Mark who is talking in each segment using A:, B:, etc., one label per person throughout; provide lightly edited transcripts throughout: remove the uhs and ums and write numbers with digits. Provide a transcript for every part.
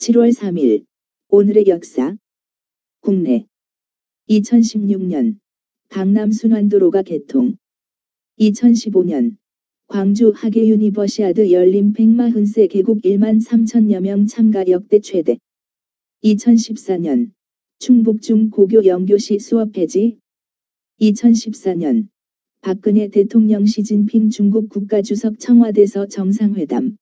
A: 7월 3일 오늘의 역사 국내 2016년 강남 순환도로가 개통 2015년 광주 하계 유니버시아드 열린 140세 개국 1만 3천여 명 참가 역대 최대 2014년 충북중 고교 영교시 수업 폐지 2014년 박근혜 대통령 시진핑 중국 국가주석 청와대서 정상회담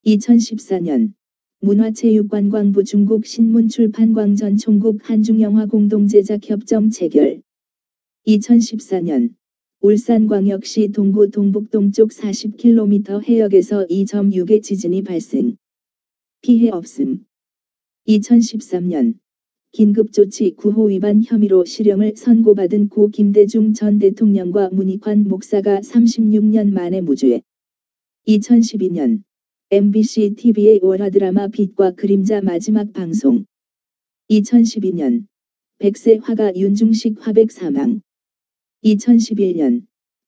A: 2014년 문화체육관광부 중국 신문출판광 전 총국 한중영화 공동제작협정 체결 2014년 울산광역시 동구 동북동쪽 40km 해역에서 2.6의 지진이 발생. 피해 없음. 2013년 긴급조치 구호 위반 혐의로 실형을 선고받은 고 김대중 전 대통령과 문익환 목사가 36년 만에 무죄. 2012년 MBC TV의 월화 드라마 빛과 그림자 마지막 방송 2012년 백세 화가 윤중식 화백 사망 2011년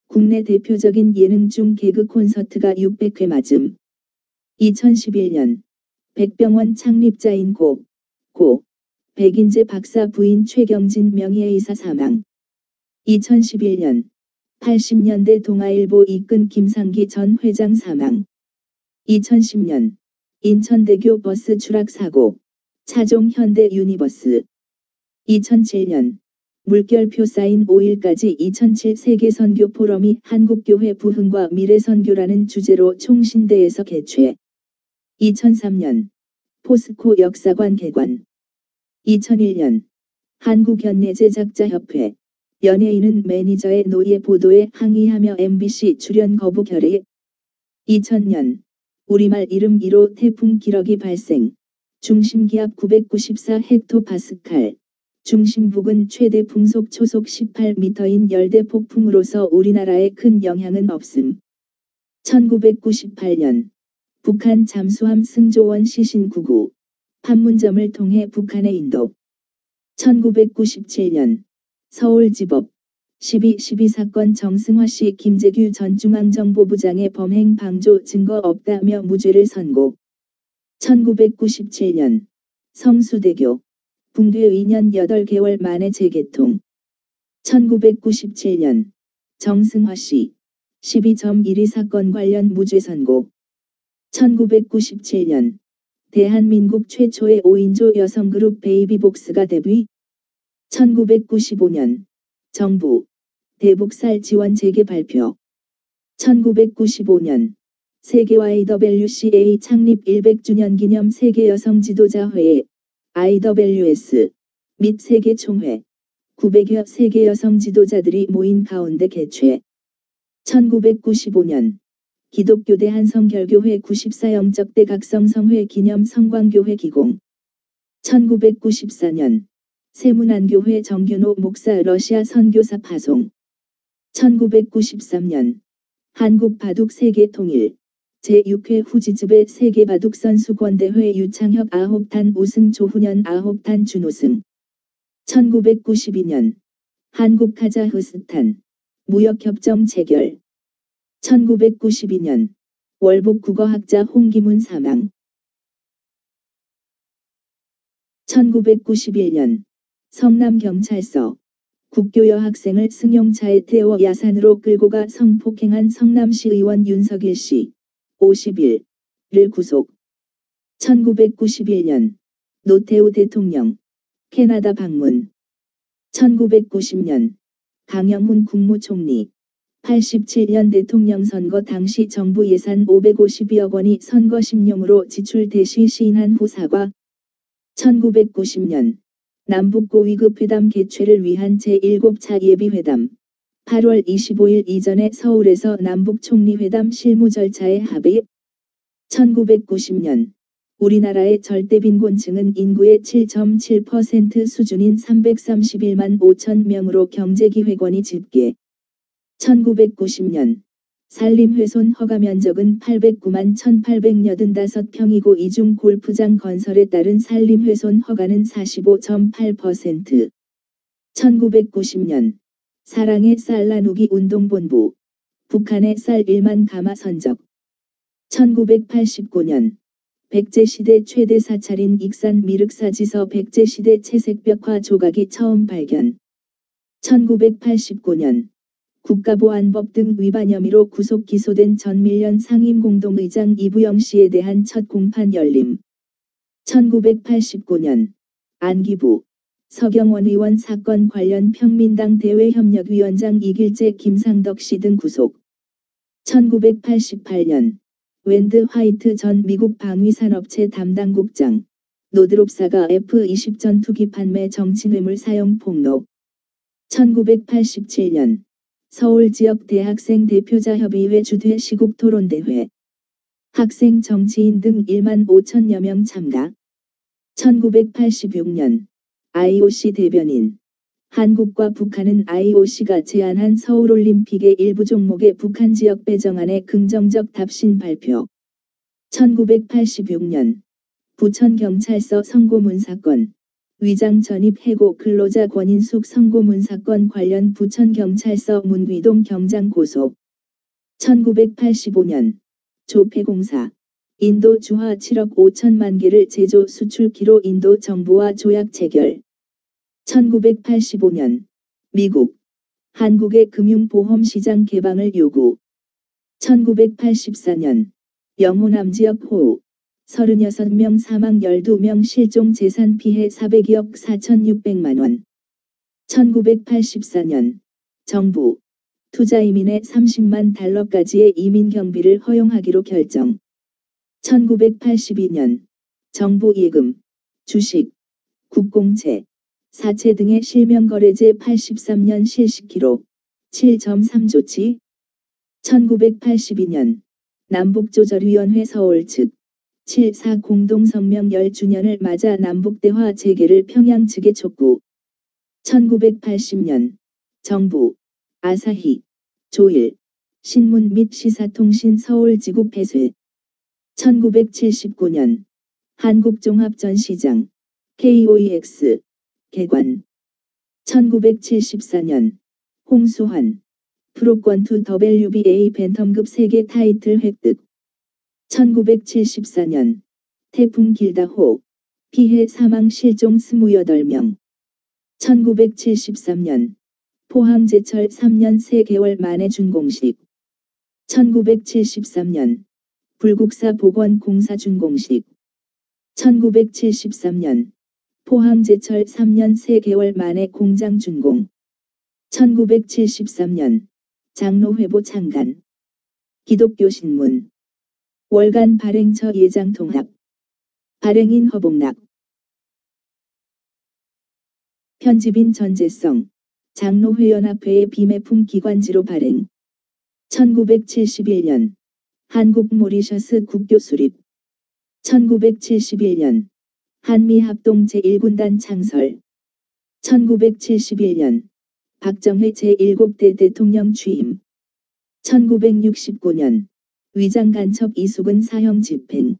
A: 국내 대표적인 예능 중 개그 콘서트가 600회 맞음 2011년 백병원 창립자인 고 백인재 박사 부인 최경진 명예의사 사망 2011년 80년대 동아일보 이끈 김상기 전 회장 사망 2010년 인천대교 버스 추락 사고 차종 현대 유니버스 2007년 물결표 쌓인 5일까지 2007 세계선교 포럼이 한국교회 부흥과 미래선교라는 주제로 총신대에서 개최 2003년 포스코 역사관 개관 2001년 한국연예제작자협회 연예인은 매니저의 노예 보도에 항의하며 MBC 출연 거부 결의 2000년 우리말 이름 1호 태풍 기러기 발생 중심기압 994헥토파스칼 중심부근 최대 풍속 초속 18m인 열대폭풍으로서 우리나라에 큰 영향은 없음. 1998년 북한 잠수함 승조원 시신 9구 판문점을 통해 북한에 인도 1997년 서울지법 12.12 사건 정승화씨 김재규 전 중앙정보부장의 범행 방조 증거 없다며 무죄를 선고 1997년 성수대교 붕괴 2년 8개월 만에 재개통 1997년 정승화씨 12.12 사건 관련 무죄 선고 1997년 대한민국 최초의 5인조 여성그룹 베이비복스가 데뷔 1995년 정부 대북살 지원 재개 발표 1995년 세계 YWCA 창립 100주년 기념 세계 여성 지도자 회의 IWS 및 세계 총회 900여 세계 여성 지도자들이 모인 가운데 개최 1995년 기독교 대한성결교회 94 영적 대각성성회 기념 성광교회 기공 1994년 세문안교회 정균호 목사 러시아 선교사 파송 1993년 한국 바둑 세계 통일 제6회 후지즈배 세계 바둑 선수권대회 유창혁 9단 우승 조훈현 9단 준우승 1992년 한국 카자흐스탄 무역협정 체결 1992년 월북 국어학자 홍기문 사망 1991년 성남경찰서 국교 여학생을 승용차에 태워 야산으로 끌고 가 성폭행한 성남시 의원 윤석일 씨 50일을 구속 1991년 노태우 대통령 캐나다 방문 1990년 강영훈 국무총리 87년 대통령 선거 당시 정부 예산 552억 원이 선거 심용으로 지출 대시 시인한 후 사과 1990년 남북 고위급 회담 개최를 위한 제7차 예비회담 8월 25일 이전에 서울에서 남북 총리회담 실무 절차에 합의 1990년 우리나라의 절대빈곤층은 인구의 7.7% 수준인 331만 5천 명으로 경제기획원이 집계 1990년 산림훼손 허가 면적은 809만 1885평이고 이중 골프장 건설에 따른 산림훼손 허가는 45.8%. 1990년 사랑의 쌀 나누기 운동본부 북한의 쌀 1만 가마 선적 1989년 백제시대 최대 사찰인 익산 미륵사지서 백제시대 채색벽화 조각이 처음 발견. 1989년 국가보안법 등 위반 혐의로 구속 기소된 전밀련 상임공동의장 이부영 씨에 대한 첫 공판 열림. 1989년 안기부 서경원 의원 사건 관련 평민당 대외협력위원장 이길재 김상덕 씨 등 구속. 1988년 웬드 화이트 전 미국 방위산업체 담당국장 노드롭사가 F-20 전투기 판매 정치뇌물 사용 폭로. 1987년 서울 지역 대학생 대표자협의회 주최 시국 토론대회. 학생 정치인 등 1만 5천여 명 참가. 1986년 IOC 대변인 한국과 북한은 IOC가 제안한 서울올림픽의 일부 종목의 북한 지역 배정안에 긍정적 답신 발표. 1986년 부천경찰서 성고문 사건 위장 전입 해고 근로자 권인숙 성고문 사건 관련 부천경찰서 문귀동 경장 고소. 1985년 조폐공사 인도 주화 7억 5천만 개를 제조 수출키로 인도 정부와 조약 체결. 1985년 미국 한국의 금융보험시장 개방을 요구. 1984년 영호남 지역 호우 36명 사망 12명 실종 재산 피해 400억 4,600만 원. 1984년 정부 투자이민의 30만 달러까지의 이민 경비를 허용하기로 결정. 1982년 정부 예금, 주식, 국공채, 사채 등의 실명거래제 83년 실시키로 7.3조치. 1982년 남북조절위원회 서울 측 7.4 공동성명 10주년을 맞아 남북대화 재개를 평양 측에 촉구. 1980년 정부 아사히, 조일, 신문 및 시사통신 서울지국 폐쇄. 1979년 한국종합전시장 KOEX 개관. 1974년 홍수환 프로권 2WBA 벤텀급 세계 타이틀 획득. 1974년 태풍 길다호 피해 사망 실종 28명. 1973년 포항제철 3년 3개월 만에 준공식. 1973년 불국사 복원공사 준공식. 1973년 포항제철 3년 3개월 만에 공장 준공. 1973년 장로회보 창간. 기독교신문 월간 발행처 예장통합. 발행인 허봉락. 편집인 전재성 장로회연합회의 비매품 기관지로 발행. 1971년 한국 모리셔스 국교 수립. 1971년 한미합동 제1군단 창설. 1971년 박정희 제7대 대통령 취임. 1969년 위장간첩 이수근 사형 집행.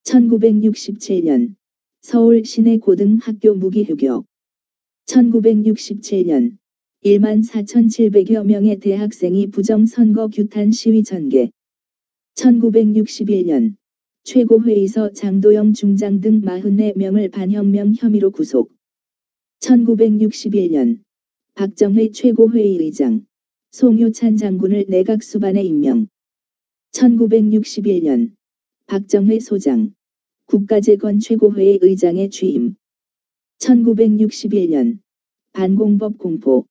A: 1967년 서울 시내 고등학교 무기휴교. 1967년 14,700여 명의 대학생이 부정선거 규탄 시위 전개. 1961년 최고회의서 장도영 중장 등 44명을 반혁명 혐의로 구속. 1961년 박정희 최고회의 의장 송효찬 장군을 내각 수반에 임명. 1961년 박정희 소장 국가재건 최고회의 의장에 취임. 1961년 반공법 공포.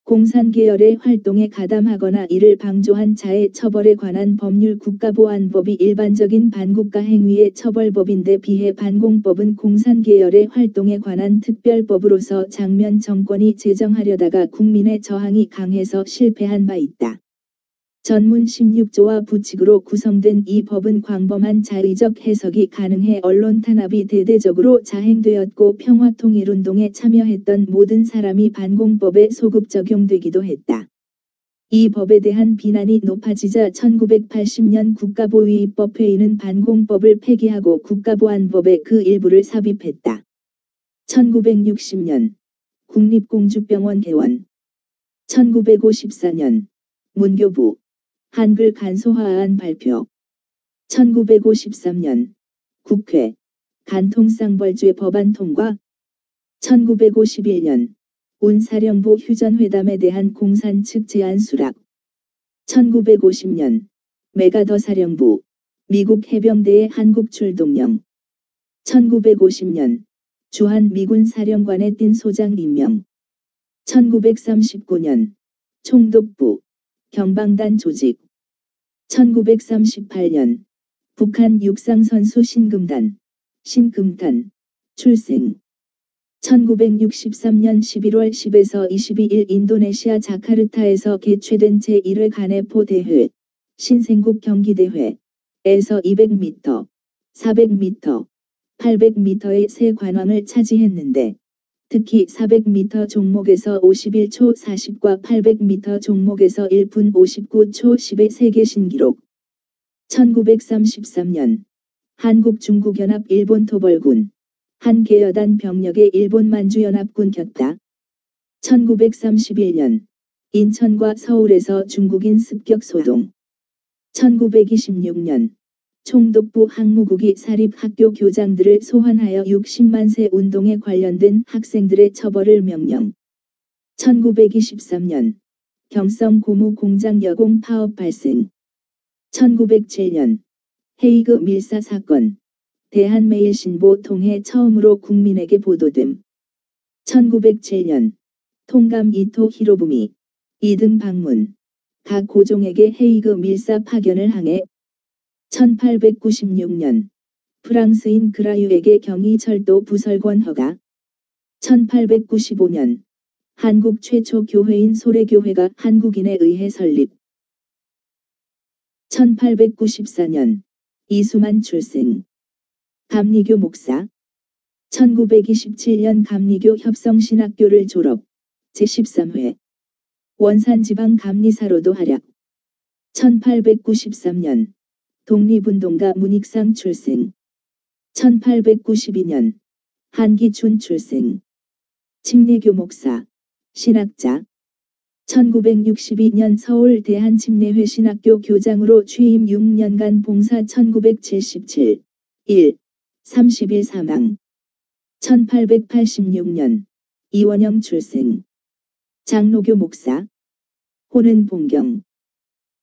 A: 공산계열의 활동에 가담하거나 이를 방조한 자의 처벌에 관한 법률 국가보안법이 일반적인 반국가 행위의 처벌법인데 비해 반공법은 공산계열의 활동에 관한 특별법으로서 장면 정권이 제정하려다가 국민의 저항이 강해서 실패한 바 있다. 전문 16조와 부칙으로 구성된 이 법은 광범한 자의적 해석이 가능해 언론 탄압이 대대적으로 자행되었고 평화통일운동에 참여했던 모든 사람이 반공법에 소급 적용되기도 했다. 이 법에 대한 비난이 높아지자 1980년 국가보위법회의는 반공법을 폐기하고 국가보안법에 그 일부를 삽입했다. 1960년 국립공주병원 개원. 1954년 문교부 한글 간소화안 발표. 1953년 국회 간통상벌죄 법안 통과. 1951년 운사령부 휴전회담에 대한 공산 측 제안 수락. 1950년 메가더 사령부 미국 해병대의 한국 출동령. 1950년 주한 미군 사령관의 띤 소장 임명. 1939년 총독부 경방단 조직. 1938년 북한 육상선수 신금단 출생. 1963년 11월 10에서 22일 인도네시아 자카르타에서 개최된 제1회 가네포 대회 신생국 경기대회에서 200m, 400m, 800m의 세 관왕을 차지했는데 특히 400m 종목에서 51초 40과 800m 종목에서 1분 59초 10의 세계 신기록. 1933년 한국-중국연합 일본 토벌군 한 계여단 병력의 일본 만주연합군 곁다. 1931년 인천과 서울에서 중국인 습격 소동. 1926년 총독부 항무국이 사립학교 교장들을 소환하여 60만 세 운동에 관련된 학생들의 처벌을 명령. 1923년 경성 고무 공장 여공 파업 발생. 1907년 헤이그 밀사 사건 대한매일신보 통해 처음으로 국민에게 보도됨. 1907년 통감 이토 히로부미 2등 방문 각 고종에게 헤이그 밀사 파견을 항해. 1896년 프랑스인 그라유에게 경의철도 부설권 허가. 1895년 한국 최초 교회인 소래교회가 한국인에 의해 설립. 1894년 이수만 출생. 감리교 목사. 1927년 감리교 협성신학교를 졸업. 제13회 원산지방 감리사로도 활약. 1893년 독립운동가 문익상 출생. 1892년 한기춘 출생. 침례교 목사, 신학자. 1962년 서울 대한침례회 신학교 교장으로 취임 6년간 봉사. 1977 1. 30일 사망. 1886년 이원영 출생. 장로교 목사. 호는 봉경.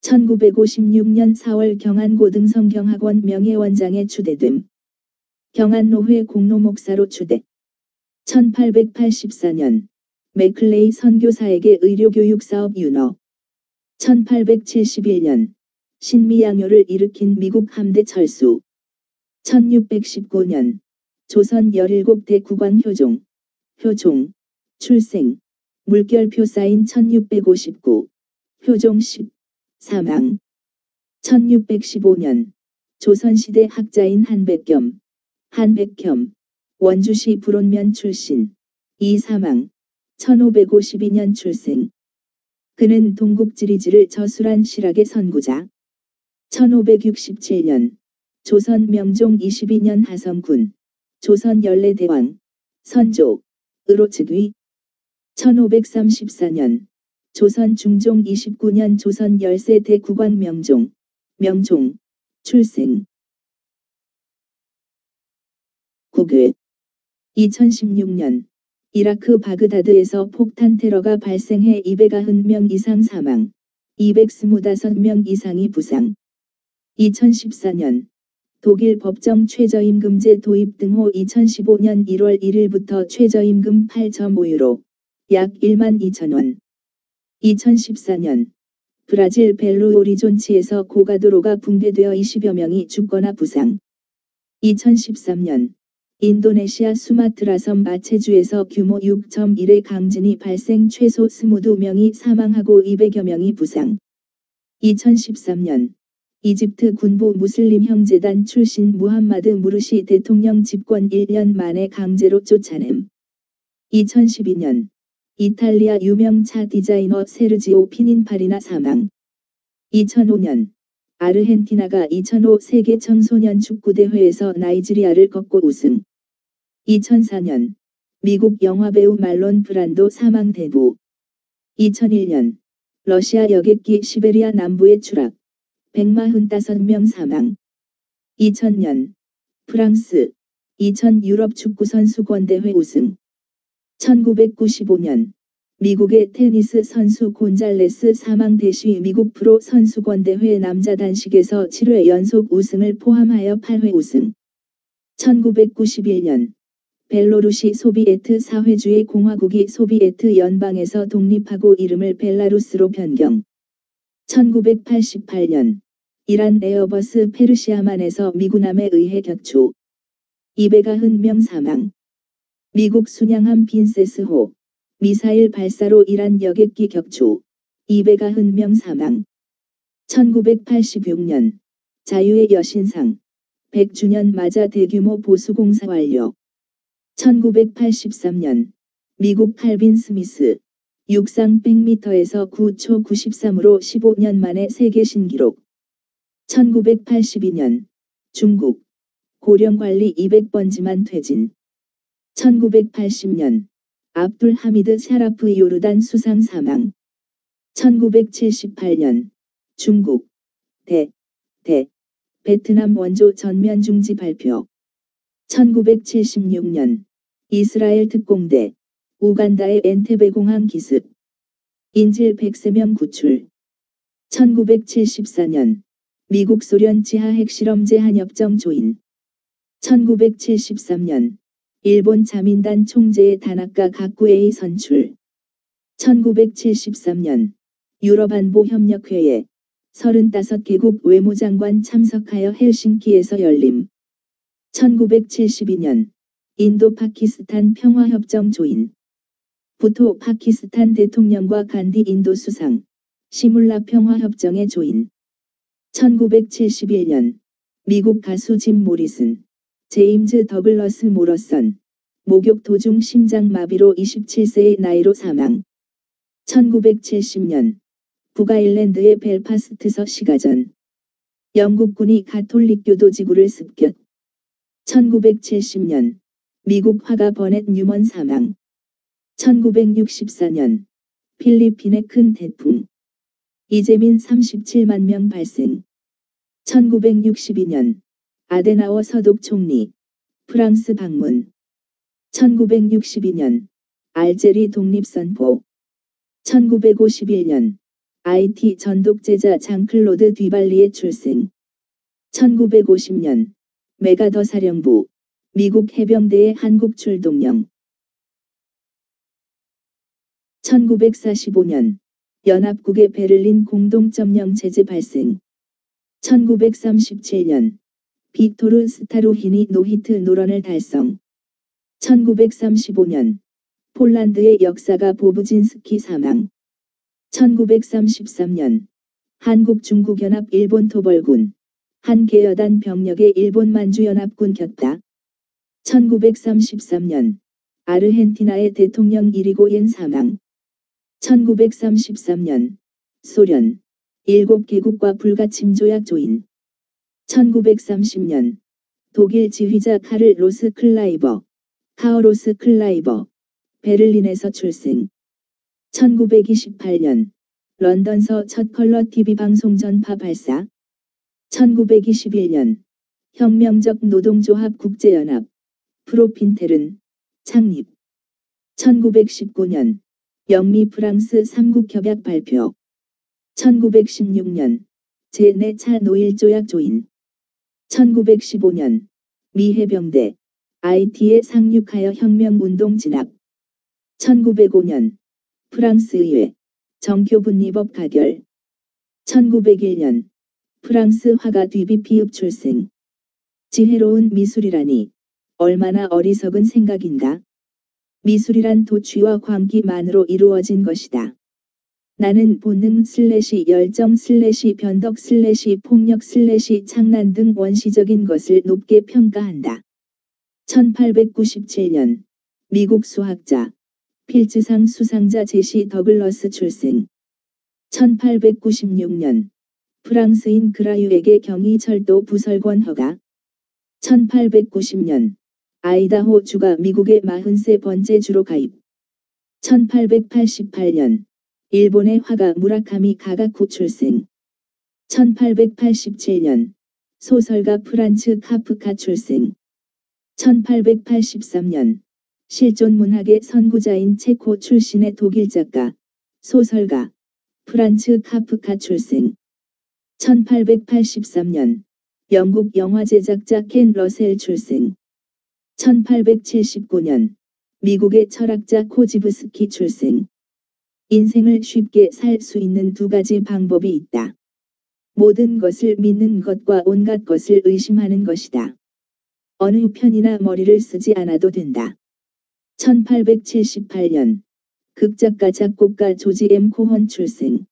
A: 1956년 4월 경안고등성경학원 명예원장에 추대됨. 경안노회 공로목사로 추대. 1884년 맥클레이 선교사에게 의료교육사업 윤허. 1871년 신미양요를 일으킨 미국 함대 철수. 1619년 조선 17대 국왕 효종 출생. 물결표 사인 1659 효종 10 사망. 1615년 조선시대 학자인 한백겸 원주시 불온면 출신. 이 사망. 1552년 출생. 그는 동국지리지를 저술한 실학의 선구자. 1567년 조선 명종 22년 하성군 조선 연례대왕 선조으로 즉위. 1534년 조선 중종 29년 조선 13대 국왕 명종 출생. 국외 2016년 이라크 바그다드에서 폭탄 테러가 발생해 290명 이상 사망, 225명 이상이 부상. 2014년 독일 법정 최저임금제 도입 등호 2015년 1월 1일부터 최저임금 8.5유로, 약 12,000원. 2014년 브라질 벨루 오리존치에서 고가도로가 붕괴되어 20여 명이 죽거나 부상. 2013년 인도네시아 수마트라섬 아체주에서 규모 6.1의 강진이 발생 최소 22명이 사망하고 200여 명이 부상. 2013년 이집트 군부 무슬림 형제단 출신 무함마드 무르시 대통령 집권 1년 만에 강제로 쫓아냄. 2012년 이탈리아 유명 차 디자이너 세르지오 피닌파리나 사망. 2005년 아르헨티나가 2005 세계 청소년 축구대회에서 나이지리아를 꺾고 우승. 2004년 미국 영화배우 말론 브란도 사망 대부. 2001년 러시아 여객기 시베리아 남부에 추락. 145명 사망. 2000년 프랑스 2000 유럽 축구선수 권대회 우승 1995년 미국의 테니스 선수 곤잘레스 사망 대시 미국 프로 선수 권대회 남자 단식에서 7회 연속 우승을 포함하여 8회 우승 1991년 벨로루시 소비에트 사회주의 공화국이 소비에트 연방에서 독립하고 이름을 벨라루스로 변경 1988년 이란 에어버스 페르시아만에서 미군함에 의해 격추 290명 사망 미국 순양함 빈세스호 미사일 발사로 이란 여객기 격추 290명 사망 1986년 자유의 여신상 100주년 맞아 대규모 보수공사 완료 1983년 미국 칼빈 스미스 육상 100m에서 9초 93으로 15년 만에 세계 신기록 1982년 중국 고령관리 200번지만 퇴진 1980년 압둘 하미드 샤라프 요르단 수상 사망 1978년 중국 베트남 원조 전면 중지 발표 1976년 이스라엘 특공대 우간다의 엔테베 공항 기습 인질 100세명 구출 1974년 미국 소련 지하 핵실험 제한협정 조인 1973년 일본 자민단 총재의 다나카 가쿠에이 선출 1973년 유럽안보협력회의 35개국 외무장관 참석하여 헬싱키에서 열림 1972년 인도-파키스탄 평화협정 조인 부토 파키스탄 대통령과 간디 인도 수상 시물라 평화협정에 조인 1971년 미국 가수 짐 모리슨 제임즈 더글러스 모러선 목욕 도중 심장마비로 27세의 나이로 사망 1970년 북아일랜드의 벨파스트서 시가전 영국군이 가톨릭교도 지구를 습격 1970년 미국 화가 버넷 뉴먼 사망 1964년 필리핀의 큰 태풍 이재민 37만 명 발생 1962년 아데나워 서독 총리 프랑스 방문 1962년 알제리 독립선포 1951년 IT 전독제자 장클로드 뒤발리의 출생 1950년 메가더 사령부 미국 해병대의 한국 출동령 1945년 연합국의 베를린 공동점령 체제 발생 1937년 빅토르 스타로힌이 노히트 노런을 달성 1935년 폴란드의 역사가 보부진스키 사망 1933년 한국-중국연합 일본 토벌군 한 계여단 병력의 일본 만주연합군 겼다 1933년 아르헨티나의 대통령 이리고옌 사망 1933년 소련 7개국과 불가침 조약 조인 1930년 독일 지휘자 카를 로스 클라이버 카어로스 클라이버 베를린에서 출생 1928년 런던서 첫 컬러 TV 방송 전파 발사 1921년 혁명적 노동조합 국제연합 프로핀테른 창립 1919년 영미 프랑스 삼국협약 발표 1916년 제4차 노일조약 조인 1915년 미 해병대 IT에 상륙하여 혁명운동 진압 1905년 프랑스 의회 정교분리법 가결 1901년 프랑스 화가 뒤비 피읍 출생 지혜로운 미술이라니 얼마나 어리석은 생각인가. 미술이란 도취와 광기만으로 이루어진 것이다. 나는 본능 열정 변덕 폭력 장난 등 원시적인 것을 높게 평가한다. 1897년 미국 수학자 필즈상 수상자 제시 더글러스 출생 1896년 프랑스인 그라유에게 경의철도 부설권 허가 1890년 아이다호 주가 미국의 43번째 주로 가입 1888년 일본의 화가 무라카미 가가쿠 출생 1887년 소설가 프란츠 카프카 출생. 1883년 실존 문학의 선구자인 체코 출신의 독일 작가, 소설가 프란츠 카프카 출생. 1883년 영국 영화 제작자 켄 러셀 출생. 1879년 미국의 철학자 코지브스키 출생. 인생을 쉽게 살 수 있는 두 가지 방법이 있다. 모든 것을 믿는 것과 온갖 것을 의심하는 것이다. 어느 편이나 머리를 쓰지 않아도 된다. 1878년 극작가 작곡가 조지 M. 코헌 출생.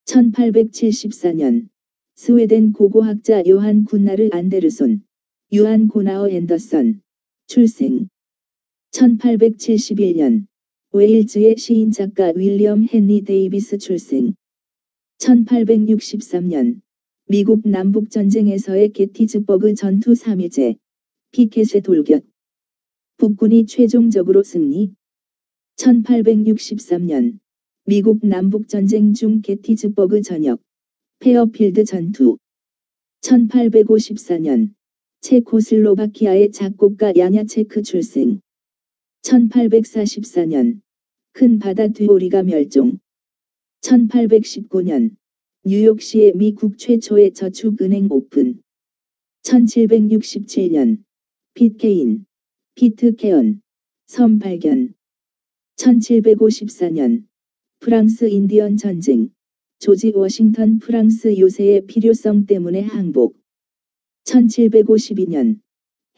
A: 1874년 스웨덴 고고학자 요한 군나르 안데르손, 유한 고나어 앤더선 출생. 1871년 웨일즈의 시인 작가 윌리엄 헨리 데이비스 출생. 1863년 미국 남북전쟁에서의 게티즈버그 전투 3일째 피켓의 돌격. 북군이 최종적으로 승리. 1863년 미국 남북전쟁 중 게티즈버그 전역 페어필드 전투. 1854년 체코슬로바키아의 작곡가 야냐체크 출생. 1844년 큰 바다 뒤오리가 멸종. 1819년 뉴욕시의 미국 최초의 저축은행 오픈. 1767년 핏케인, 피트 케언 섬 발견. 1754년 프랑스 인디언 전쟁, 조지 워싱턴 프랑스 요새의 필요성 때문에 항복. 1752년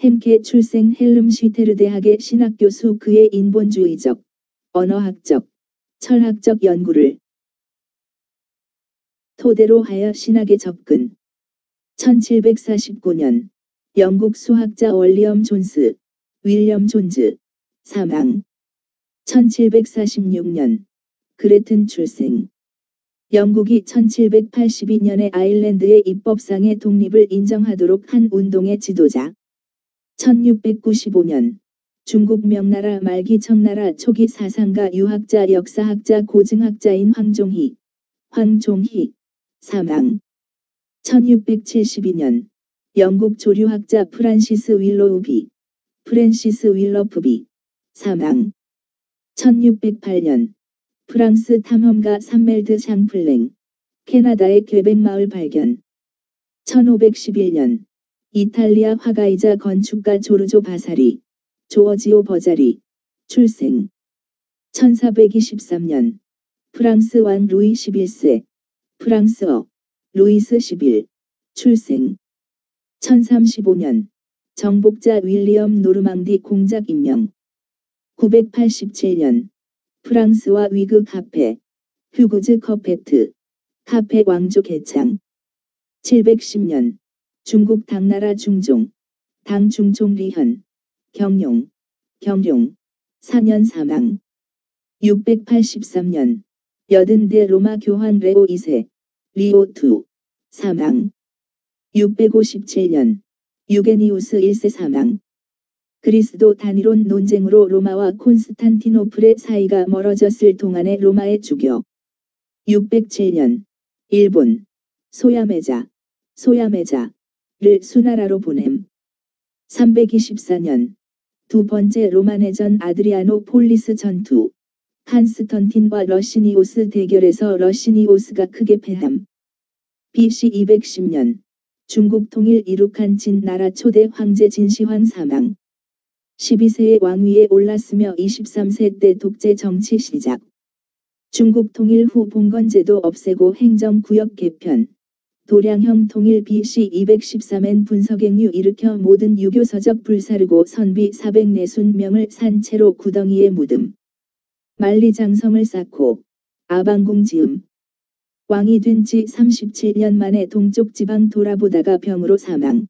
A: 햄케 출생 헬름슈테르 대학의 신학교수. 그의 인본주의적, 언어학적, 철학적 연구를 토대로 하여 신학에 접근. 1749년 영국 수학자 월리엄 존스, 윌리엄 존즈 사망. 1746년 그레튼 출생. 영국이 1782년에 아일랜드의 입법상의 독립을 인정하도록 한 운동의 지도자. 1695년 중국 명나라 말기 청나라 초기 사상가 유학자 역사학자 고증학자인 황종희 사망. 1672년 영국 조류학자 프란시스 윌러프비 사망. 1608년 프랑스 탐험가 산멜드 샹플랭 캐나다의 퀘벡 마을 발견. 1511년 이탈리아 화가이자 건축가 조르조 바사리, 조어지오 버자리 출생. 1423년 프랑스 왕 루이 11세, 프랑스어 루이스 11 출생. 1035년 정복자 윌리엄 노르망디 공작 임명. 987년 프랑스와 위그 카페, 휴그즈 커페트, 카페 왕조 개창. 710년 중국 당나라 중종, 당 중종 리현, 경룡 4년 사망. 683년 여든대 로마 교황 레오 2세, 리오 II 사망. 657년 유게니우스 1세 사망. 그리스도 단위론 논쟁으로 로마와 콘스탄티노플의 사이가 멀어졌을 동안에 로마의 주교. 607년 일본 소야메자를 수나라로 보냄. 324년 두 번째 로마내전 아드리아노 폴리스 전투, 칸스턴틴과 러시니오스 대결에서 러시니오스가 크게 패함. BC 210년 중국 통일 이룩한 진나라 초대 황제 진시황 사망. 12세의 왕위에 올랐으며 23세 때 독재 정치 시작. 중국 통일 후 봉건제도 없애고 행정구역 개편. 도량형 통일 BC 213엔 분석행유 일으켜 모든 유교서적 불사르고 선비 440명을 산 채로 구덩이에 묻음. 만리장성을 쌓고 아방궁 지음. 왕이 된 지 37년 만에 동쪽 지방 돌아보다가 병으로 사망.